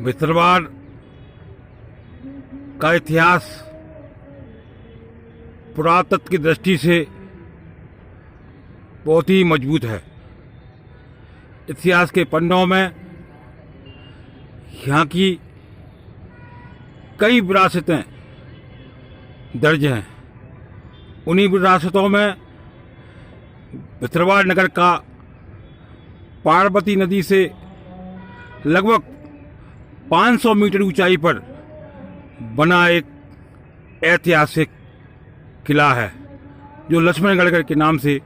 भितरवाड़ का इतिहास पुरातत्व की दृष्टि से बहुत ही मजबूत है। इतिहास के पन्नों में यहाँ की कई विरासतें दर्ज हैं। उन्हीं विरासतों में भितरवाड़ नगर का पार्वती नदी से लगभग 500 मीटर ऊंचाई पर बना एक ऐतिहासिक किला है जो लक्ष्मणगढ़ के नाम से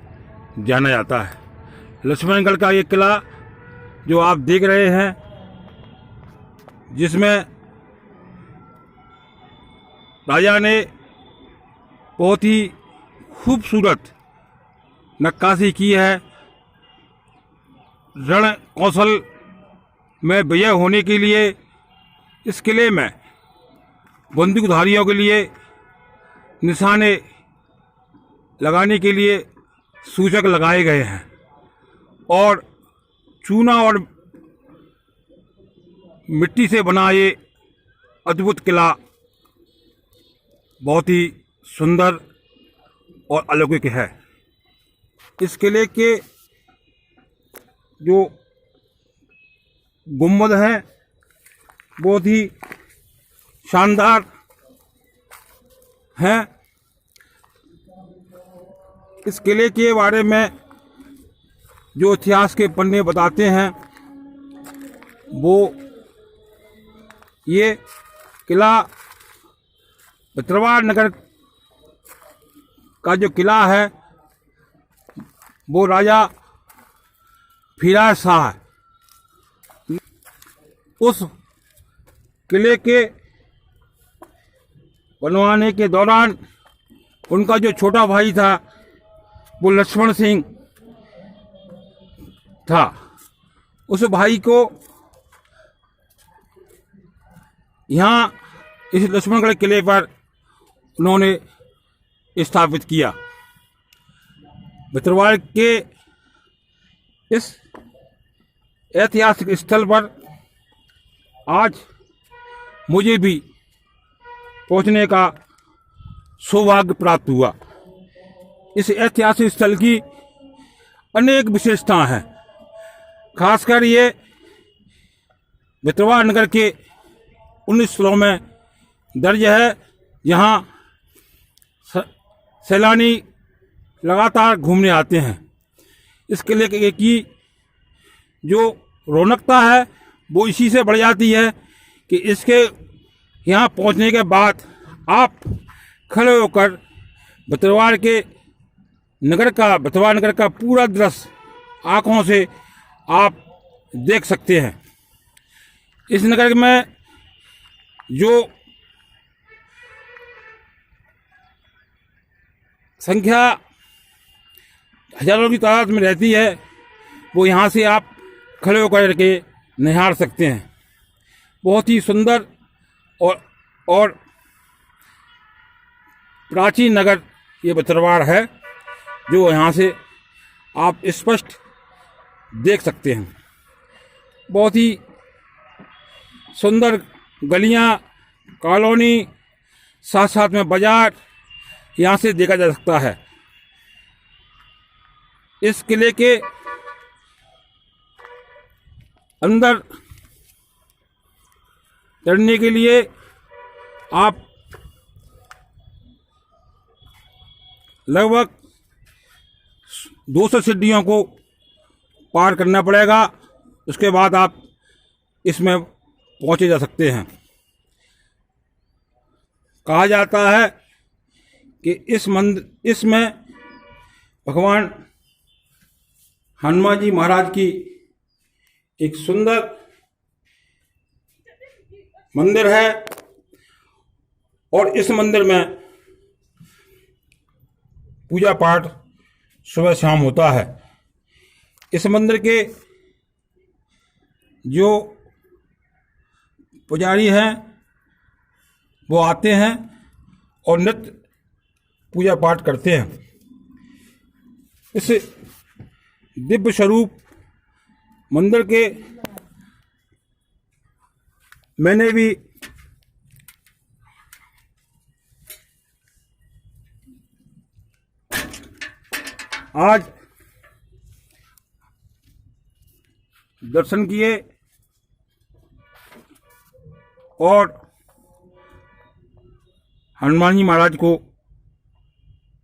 जाना जाता है। लक्ष्मणगढ़ का ये किला जो आप देख रहे हैं, जिसमें राजा ने बहुत ही खूबसूरत नक्काशी की है। रण कौशल में विजय होने के लिए इस किले में बंदूकधारियों के लिए निशाने लगाने के लिए सूचक लगाए गए हैं और चूना और मिट्टी से बना ये अद्भुत किला बहुत ही सुंदर और अलौकिक है। इस किले के जो गुंबद हैं बहुत ही शानदार हैं। इस किले के बारे में जो इतिहास के पन्ने बताते हैं वो ये किला भितरवाड़ नगर का जो किला है वो राजा फिराज शाह उस किले के बनवाने के दौरान उनका जो छोटा भाई था वो लक्ष्मण सिंह था। उस भाई को यहाँ इस लक्ष्मणगढ़ किले पर उन्होंने स्थापित किया। भितरवाड़ के इस ऐतिहासिक स्थल पर आज मुझे भी पहुंचने का सौभाग्य प्राप्त हुआ। इस ऐतिहासिक स्थल की अनेक विशेषताएं हैं। खासकर ये भितरवाड़ नगर के उन स्थलों में दर्ज है जहां सैलानी लगातार घूमने आते हैं। इस किले की जो रौनकता है वो इसी से बढ़ जाती है कि इसके यहाँ पहुँचने के बाद आप खड़े होकर भितरवाड़ नगर का पूरा दृश्य आँखों से आप देख सकते हैं। इस नगर में जो संख्या हजारों की तादाद में रहती है वो यहाँ से आप खड़े होकर के निहार सकते हैं। बहुत ही सुंदर और प्राचीन नगर ये भितरवाड़ है जो यहाँ से आप स्पष्ट देख सकते हैं। बहुत ही सुंदर गलियाँ, कॉलोनी, साथ साथ में बाजार यहाँ से देखा जा सकता है। इस किले के अंदर चढ़ने के लिए आप लगभग 200 सीढ़ियों को पार करना पड़ेगा। उसके बाद आप इसमें पहुंचे जा सकते हैं। कहा जाता है कि इसमें भगवान हनुमान जी महाराज की एक सुंदर मंदिर है और इस मंदिर में पूजा पाठ सुबह शाम होता है। इस मंदिर के जो पुजारी हैं वो आते हैं और नित्य पूजा पाठ करते हैं। इस दिव्य स्वरूप मंदिर के मैंने भी आज दर्शन किए और हनुमान जी महाराज को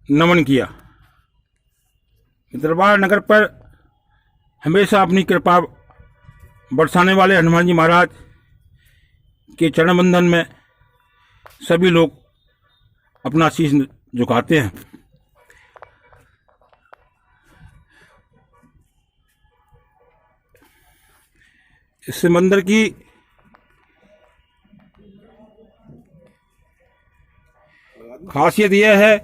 नमन किया। दरबार नगर पर हमेशा अपनी कृपा बरसाने वाले हनुमान जी महाराज के चरण बंदन में सभी लोग अपना शीश झुकाते हैं। इस मंदिर की खासियत यह है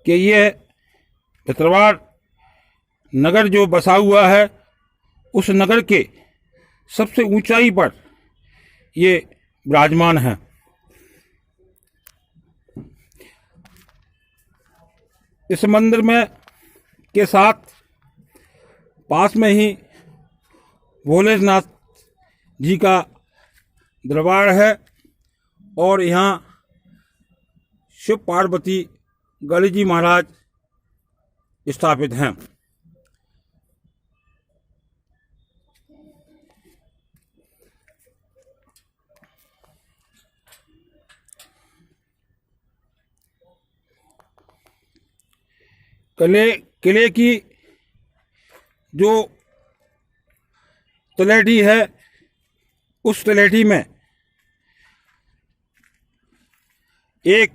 कि यह दरबार नगर जो बसा हुआ है उस नगर के सबसे ऊंचाई पर ये विराजमान है। इस मंदिर में के साथ पास में ही भोलेनाथ जी का दरबार है और यहाँ शिव पार्वती गणेश जी महाराज स्थापित हैं। किले की जो तलहटी है उस तलहटी में एक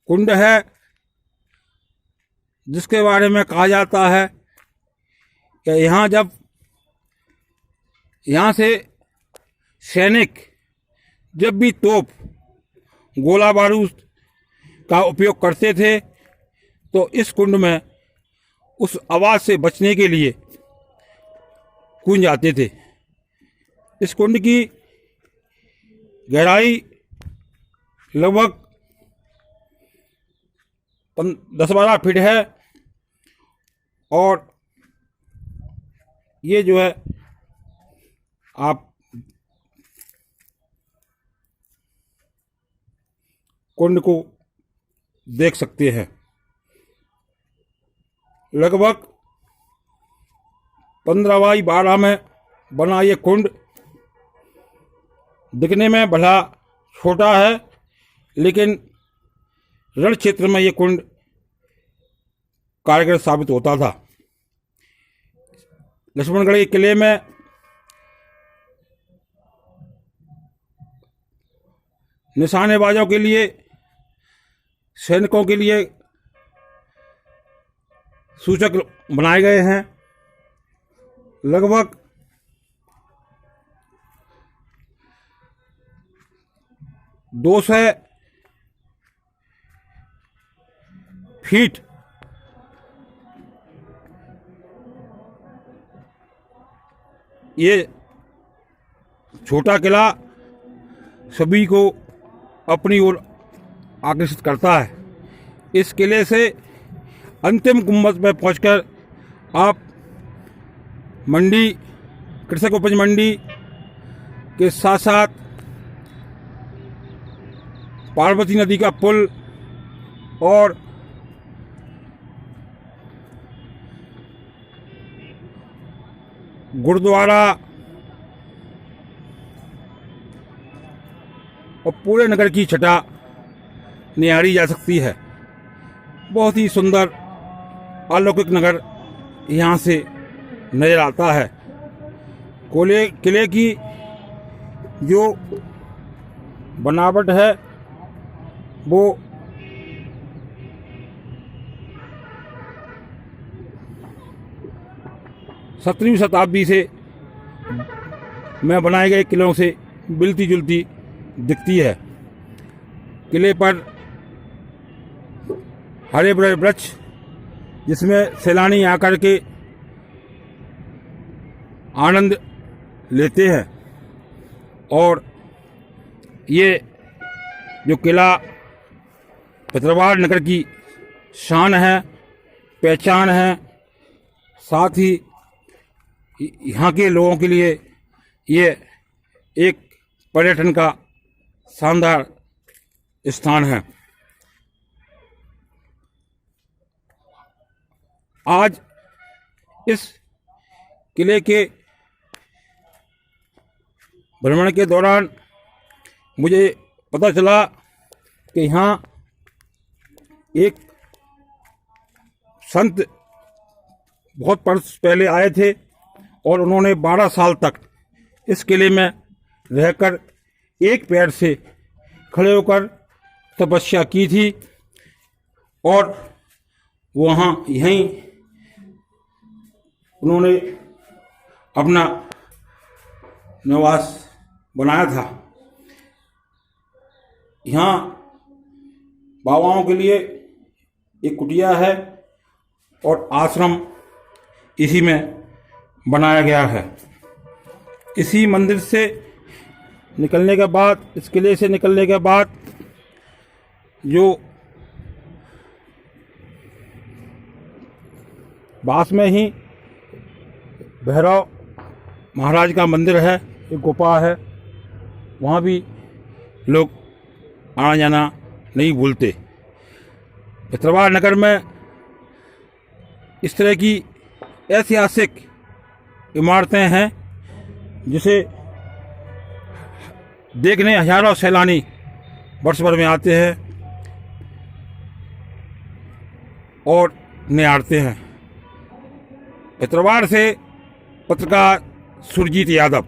कुंड है जिसके बारे में कहा जाता है कि यहाँ से सैनिक जब भी तोप गोला बारूद का उपयोग करते थे तो इस कुंड में उस आवाज़ से बचने के लिए कूद जाते थे। इस कुंड की गहराई लगभग 10-12 फीट है और ये जो है आप कुंड को देख सकते हैं। लगभग 15x12 में बना ये कुंड दिखने में भला छोटा है, लेकिन रण क्षेत्र में ये कुंड कारगर साबित होता था। लक्ष्मणगढ़ के किले में निशानेबाजों के लिए, सैनिकों के लिए सूचक बनाए गए हैं। लगभग 200 फीट ये छोटा किला सभी को अपनी ओर आकर्षित करता है। इस किले से अंतिम गुम्बद में पहुंचकर आप मंडी, कृषक उपज मंडी के साथ साथ पार्वती नदी का पुल और गुरुद्वारा और पूरे नगर की छटा निहारी जा सकती है। बहुत ही सुंदर अलौकिक नगर यहाँ से नजर आता है। किले की जो बनावट है वो सत्रहवीं शताब्दी से में बनाए गए किलों से मिलती जुलती दिखती है। किले पर हरे भरे वृक्ष जिसमें सैलानी आकर के आनंद लेते हैं और ये जो किला दरबार नगर की शान है, पहचान है, साथ ही यहाँ के लोगों के लिए ये एक पर्यटन का शानदार स्थान है। आज इस किले के भ्रमण के दौरान मुझे पता चला कि यहाँ एक संत बहुत वर्ष पहले आए थे और उन्होंने 12 साल तक इस किले में रहकर एक पैर से खड़े होकर तपस्या की थी और वहाँ यहीं उन्होंने अपना निवास बनाया था। यहाँ बाबाओं के लिए एक कुटिया है और आश्रम इसी में बनाया गया है। इसी मंदिर से निकलने के बाद, इस किले से निकलने के बाद जो पास में ही भैरव महाराज का मंदिर है, एक गुफा है, वहाँ भी लोग आना जाना नहीं भूलते। भितरवाड़ नगर में इस तरह की ऐतिहासिक इमारतें हैं जिसे देखने हजारों सैलानी वर्ष भर में आते हैं और निहारते हैं। भितरवाड़ से पत्रकार सुरजीत यादव।